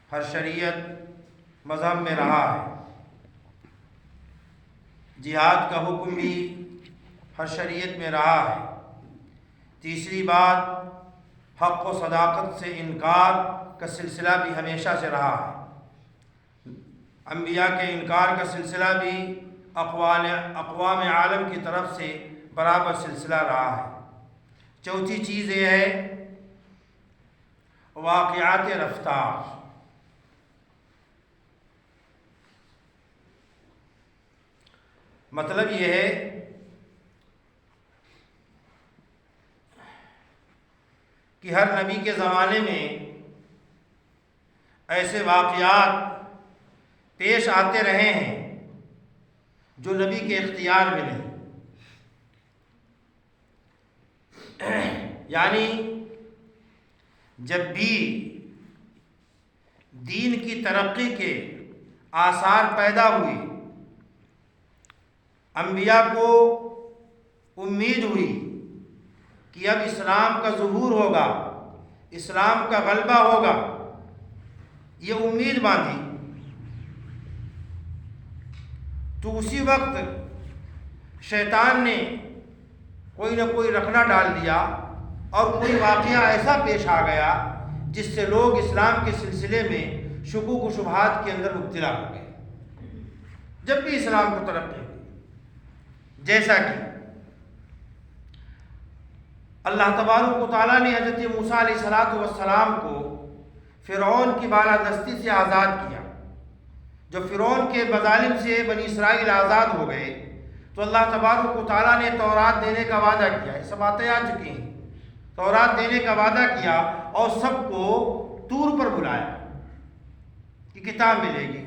ہر شریعت مذہب میں رہا ہے، جہاد کا حکم بھی ہر شریعت میں رہا ہے۔ تیسری بات، حق و صداقت سے انکار کا سلسلہ بھی ہمیشہ سے رہا ہے۔ انبیاء کے انکار کا سلسلہ بھی اقوام عالم کی طرف سے برابر سلسلہ رہا ہے۔ چوتھی چیز یہ ہے واقعات رفتار۔ مطلب یہ ہے کہ ہر نبی کے زمانے میں ایسے واقعات پیش آتے رہے ہیں جو نبی کے اختیار میں نہیں، یعنی جب بھی دین کی ترقی کے آثار پیدا ہوئے، انبیاء کو امید ہوئی کہ اب اسلام کا ظہور ہوگا، اسلام کا غلبہ ہوگا، یہ امید باندھی، تو اسی وقت شیطان نے کوئی نہ کوئی رخنہ ڈال دیا اور کوئی واقعہ ایسا پیش آ گیا جس سے لوگ اسلام کے سلسلے میں شکوک و شبہات کے اندر مبتلا ہو گئے۔ جب بھی اسلام کو ترقی ہوئی، جیسا کہ اللہ تبارک و تعالیٰ نے حضرت موسیٰ علیہ السلام کو فرعون کی بالادستی سے آزاد کیا، جب فرعون کے مظالم سے بنی اسرائیل آزاد ہو گئے تو اللہ تبارک و تعالیٰ نے تورات دینے کا وعدہ کیا۔ یہ سب باتیں آ چکی ہیں۔ تورات دینے کا وعدہ کیا اور سب کو طور پر بلایا کہ کتاب ملے گی۔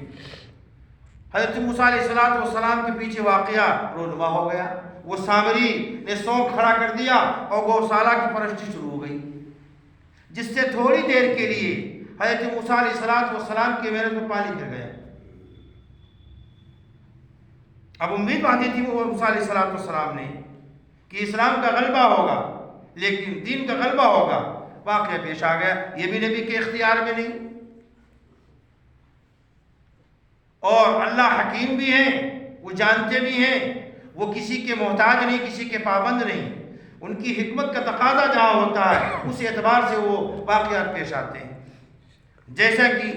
حضرت موسیٰ علیہ السلام کے پیچھے واقعہ رونما ہو گیا۔ وہ سامری نے سونگ کھڑا کر دیا اور گوشالہ کی پرستی شروع ہو گئی، جس سے تھوڑی دیر کے لیے حضرت موسیٰ علیہ السلام کے محنت میں پانی گر گیا۔ اب امید باندھی تھی وہ موسیٰ علیہ السلام نے کہ اسلام کا غلبہ ہوگا، لیکن دین کا غلبہ ہوگا، واقعہ پیش آ گیا۔ یہ بھی نبی کے اختیار میں نہیں، اور اللہ حکیم بھی ہیں، وہ جانتے بھی ہیں، وہ کسی کے محتاج نہیں، کسی کے پابند نہیں۔ ان کی حکمت کا تقاضا جہاں ہوتا ہے اس اعتبار سے وہ واقعات پیش آتے ہیں۔ جیسا کہ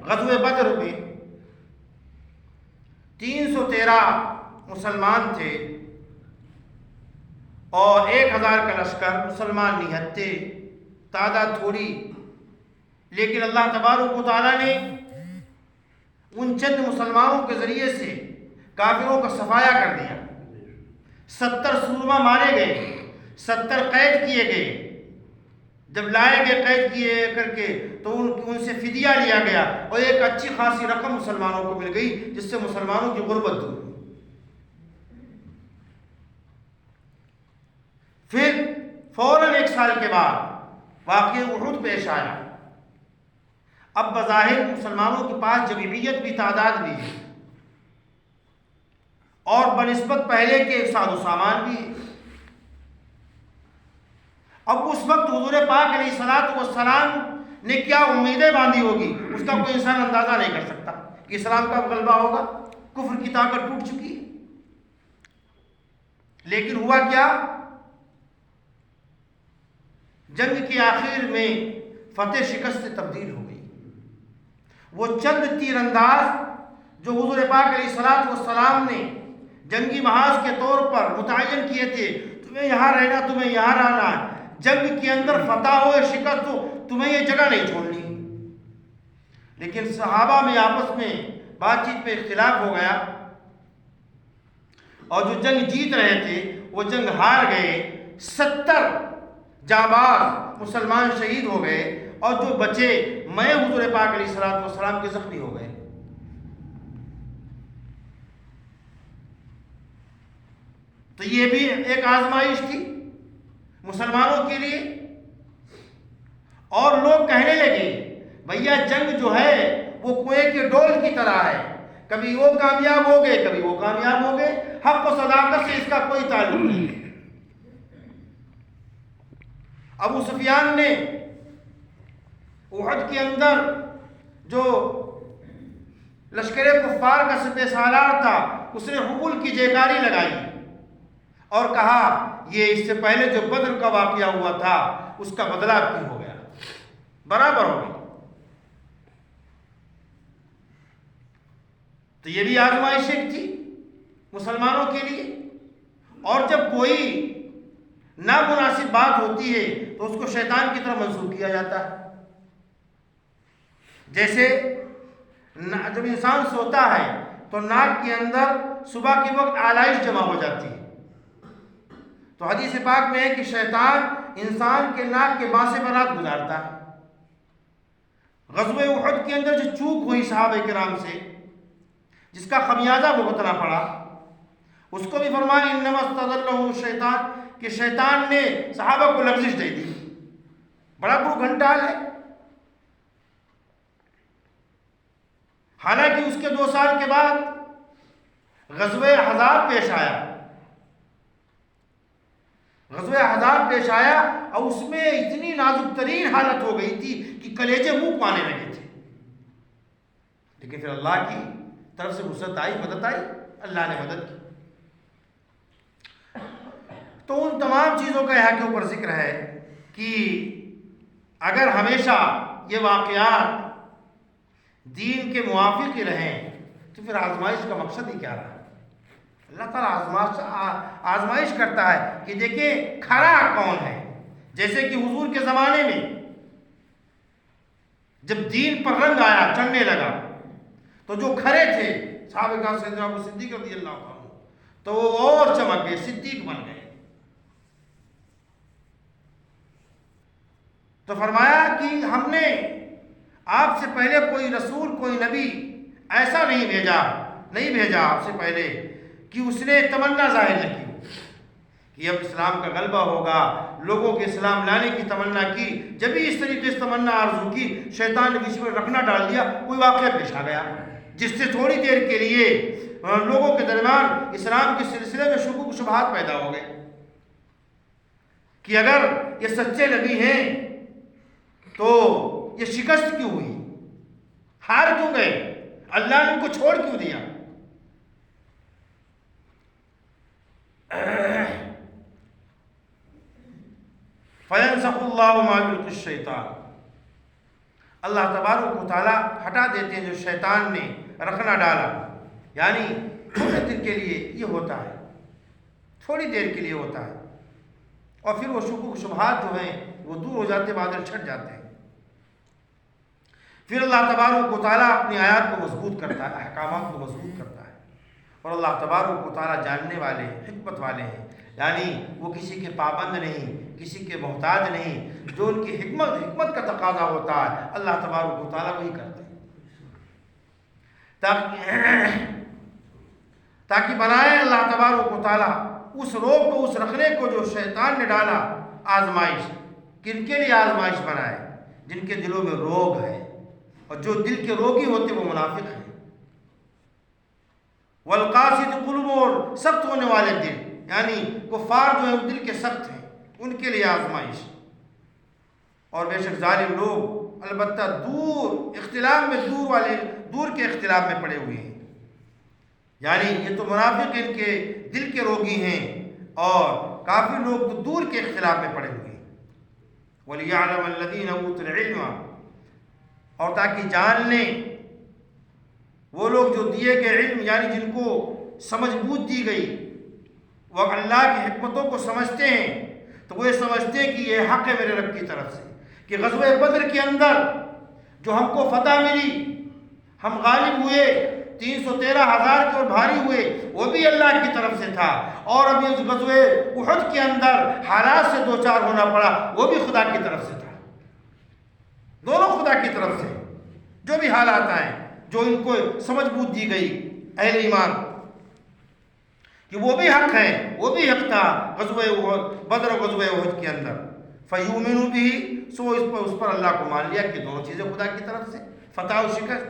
غزوہ بدر میں 313 مسلمان تھے اور 1000 کا لشکر، مسلمان نہتے، تعداد تھوڑی، لیکن اللہ تبارک و تعالیٰ نے ان چند مسلمانوں کے ذریعے سے کافروں کا صفایا کر دیا۔ 70 سورما مارے گئے، 70 قید کیے گئے۔ جب لائے گئے قید کیے کر کے تو ان سے فدیہ لیا گیا اور ایک اچھی خاصی رقم مسلمانوں کو مل گئی، جس سے مسلمانوں کی غربت دور ہوئی۔ پھر فوراً 1 سال کے بعد واقعہ احد پیش آیا۔ اب بظاہر مسلمانوں کے پاس جمعیت بھی، تعداد بھی ہے، اور بنسبت پہلے کے ساز و سامان بھی ہے۔ اب اس وقت حضور پاک علیہ السلام نے کیا امیدیں باندھی ہوگی اس کا کوئی انسان اندازہ نہیں کر سکتا کہ اسلام کا غلبہ ہوگا، کفر کی طاقت ٹوٹ چکی ہے۔ لیکن ہوا کیا؟ جنگ کے آخر میں فتح شکست سے تبدیل ہو گئی۔ وہ چند تیر انداز جو حضور پاک علیہ السلام نے جنگی محاذ کے طور پر متعین کیے تھے، تمہیں یہاں رہنا، تمہیں یہاں رہنا ہے، جنگ کے اندر فتح ہو یا شکست ہو، تمہیں یہ جگہ نہیں چھوڑنی۔ لیکن صحابہ میں آپس میں بات چیت میں اختلاف ہو گیا، اور جو جنگ جیت رہے تھے وہ جنگ ہار گئے۔ 70 جانباز مسلمان شہید ہو گئے، اور جو بچے میں حضور پاک علیہ السلام کے زخمی ہو گئے۔ تو یہ بھی ایک آزمائش تھی مسلمانوں کے لیے۔ اور لوگ کہنے لگے بھیا جنگ جو ہے وہ کنویں کے ڈول کی طرح ہے، کبھی وہ کامیاب ہو گئے، کبھی وہ کامیاب ہو گئے، حق و صداقت سے اس کا کوئی تعلق نہیں۔ ابو سفیان نے احد کے اندر جو لشکر کفار کا سپہ سالار تھا اس نے حبل کی جیکاری لگائی اور کہا یہ اس سے پہلے جو بدر کا واقعہ ہوا تھا اس کا بدلہ بھی ہو گیا، برابر ہو گئی۔ تو یہ بھی آزمائش ایک تھی مسلمانوں کے لیے، اور جب کوئی نامناسب بات ہوتی ہے تو اس کو شیطان کی طرف منسوب کیا جاتا ہے۔ جیسے جب انسان سوتا ہے تو ناک کے اندر صبح کے وقت آلائش جمع ہو جاتی ہے، تو حدیث پاک میں ہے کہ شیطان انسان کے ناک کے بانسے پر رات گزارتا ہے۔ غزوہ احد کے اندر جو چوک ہوئی صحابہ کرام سے، جس کا خمیازہ بھگتنا پڑا، اس کو بھی فرمایا انما استزلهم الشیطان، کہ شیطان نے صحابہ کو لغزش دے دی۔ بڑا گھنٹال ہے، حالانکہ اس کے 2 سال کے بعد غزوہ احزاب پیش آیا، غزوہ احزاب پیش آیا اور اس میں اتنی نازک ترین حالت ہو گئی تھی کہ کلیجے منہ کو آنے لگے تھے، لیکن پھر اللہ کی طرف سے وسعت آئی، مدد آئی، اللہ نے مدد کی۔ تو ان تمام چیزوں کا یہاں کے اوپر ذکر ہے کہ اگر ہمیشہ یہ واقعات دین کے موافق ہی رہیں تو پھر آزمائش کا مقصد ہی کیا رہا؟ اللہ تعالیٰ آزمائش کرتا ہے کہ دیکھیں کھرا کون ہے۔ جیسے کہ حضور کے زمانے میں جب دین پر رنگ آیا، چڑھنے لگا، تو جو کھرے تھے صحابہ کرام سیدنا ابو صدیق رضی اللہ عنہ، تو وہ اور چمک گئے، صدیق بن گئے۔ تو فرمایا کہ ہم نے آپ سے پہلے کوئی رسول، کوئی نبی ایسا نہیں بھیجا آپ سے پہلے کہ اس نے تمنا ظاہر نہ کی کہ اب اسلام کا غلبہ ہوگا، لوگوں کے اسلام لانے کی تمنا کی۔ جب ہی اس طریقے سے تمنا آرزو کی، شیطان نے بیچ میں رکھنا ڈال دیا، کوئی واقعہ پیش آ گیا جس سے تھوڑی دیر کے لیے لوگوں کے درمیان اسلام کے سلسلے میں شکوک و شبہات پیدا ہو گئے کہ اگر یہ سچے نبی ہیں تو یہ شکست کیوں ہوئی، ہار کیوں گئے، اللہ نے ان کو چھوڑ کیوں دیا۔ فَيَنْسَخُ اللَّهُ مَا يُلْقِي الشَّيْطَانُ، اللہ تبارک و تعالیٰ ہٹا دیتے ہیں جو شیطان نے رکھنا ڈالا، یعنی تھوڑے دیر کے لیے یہ ہوتا ہے، تھوڑی دیر کے لیے ہوتا ہے، اور پھر وہ شکوک شبہات جو ہیں وہ دور ہو جاتے، بادل چھٹ جاتے ہیں۔ پھر اللہ تبارک و تعالیٰ اپنی آیات کو مضبوط کرتا ہے، احکامات کو مضبوط کرتا ہے، اور اللہ تبارک و تعالیٰ جاننے والے، حکمت والے ہیں، یعنی وہ کسی کے پابند نہیں، کسی کے محتاج نہیں، جو ان کی حکمت کا تقاضا ہوتا ہے اللہ تبارک و تعالیٰ وہی کرتے ہیں، تاکہ بنائے اللہ تبارک و تعالیٰ اس روگ کو، اس رکھنے کو جو شیطان نے ڈالا، آزمائش، کن کے لیے آزمائش بنائے؟ جن کے دلوں میں روگ ہے، اور جو دل کے روگی ہوتے وہ منافق ہیں۔ والقاسد قلوب، اور سخت ہونے والے دل، یعنی کفار جو ہیں وہ دل کے سخت ہیں، ان کے لیے آزمائش۔ اور بے شک ظالم لوگ البتہ اختلاف میں دور کے اختلاف میں پڑے ہوئے ہیں، یعنی یہ تو منافق ان کے دل کے روگی ہیں، اور کافی لوگ تو دور کے اختلاف میں پڑے ہوئے ہیں۔ وَلِيَعْلَمَ الَّذِينَ أُوتُوا الْعِلْمَ، اور تاکہ جان لیں وہ لوگ جو دیے گئے علم، یعنی جن کو سمجھ بوجھ دی گئی، وہ اللہ کی حکمتوں کو سمجھتے ہیں، تو وہ یہ سمجھتے ہیں کہ یہ حق ہے میرے رب کی طرف سے، کہ غزوہ بدر کے اندر جو ہم کو فتح ملی، ہم غالب ہوئے، 313,000 کے اور بھاری ہوئے، وہ بھی اللہ کی طرف سے تھا، اور ابھی اس غزوہ احد کے اندر حالات سے دوچار ہونا پڑا، وہ بھی خدا کی طرف سے تھا۔ دونوں خدا کی طرف سے، جو بھی حالات آئیں، جو ان کو سمجھ بوجھ دی گئی اہل ایمان کہ وہ بھی حق ہے، وہ بھی حق تھا غزوہ بدر و غزوہ احد کے اندر، فَيُؤْمِنُوا بِهِ، سو اس پر اللہ کو مان لیا کہ دونوں چیزیں خدا کی طرف سے، فتح و شکست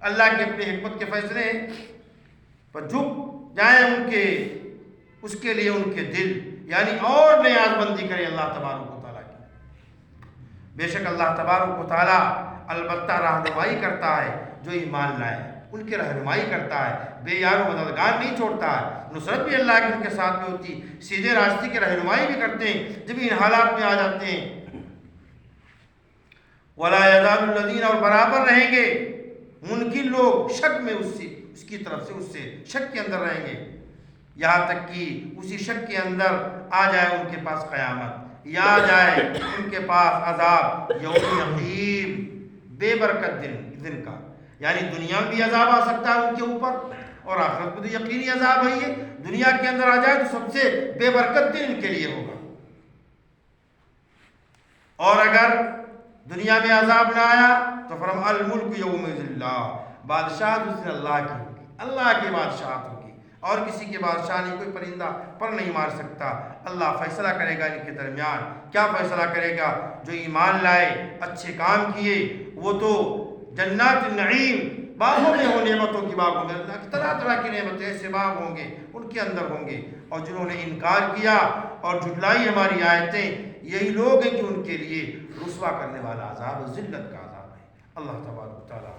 اللہ کے اپنے حکمت کے فیصلے ہیں، پر جھک جائیں ان کے، اس کے لیے ان کے دل، یعنی اور نیاز بندی کرے اللہ تبارک و تعالیٰ کی۔ بے شک اللہ تبارک و تعالیٰ البتہ رہنمائی کرتا ہے جو ایمان لائے، ان کی رہنمائی کرتا ہے، بے یار و مددگار نہیں چھوڑتا ہے، نصرت بھی اللہ کی ان کے ساتھ میں ہوتی، سیدھے راستے کی رہنمائی بھی کرتے ہیں جب ان حالات میں آ جاتے ہیں۔ وَلَا يَزَالُ الَّذِينَ، اور برابر رہیں گے منکر لوگ شک میں اس کی طرف سے، اس سے شک کے اندر رہیں گے، یہاں تک کہ اسی شک کے اندر آ جائے ان کے پاس قیامت، یا آ جائے ان کے پاس عذاب یوم عظیم، بے برکت دن کا، یعنی دنیا میں بھی عذاب آ سکتا ہے ان کے اوپر اور آخرت میں تو یقینی عذاب ہے، یہ دنیا کے اندر آ جائے تو سب سے بے برکت دن ان کے لیے ہوگا، اور اگر دنیا میں عذاب نہ آیا تو فرما الملک یومئذ اللہ، بادشاہت اس دن اللہ کی ہوگی، اللہ کی بادشاہت ہوگی، اور کسی کے بادشاہ نہیں، کوئی پرندہ پر نہیں مار سکتا، اللہ فیصلہ کرے گا ان کے درمیان۔ کیا فیصلہ کرے گا؟ جو ایمان لائے، اچھے کام کیے، وہ تو جنات النعیم، باغوں میں ہوں، نعمتوں کی باغوں میں، اللہ کی طرح طرح کی نعمتیں، ایسے باغ ہوں گے ان کے اندر ہوں گے، اور جنہوں نے انکار کیا اور جھٹلائی ہماری آیتیں، یہی لوگ ہیں کہ ان کے لیے رسوا کرنے والا عذاب، ذلت کا عذاب ہے۔ اللہ تبارک و تعالیٰ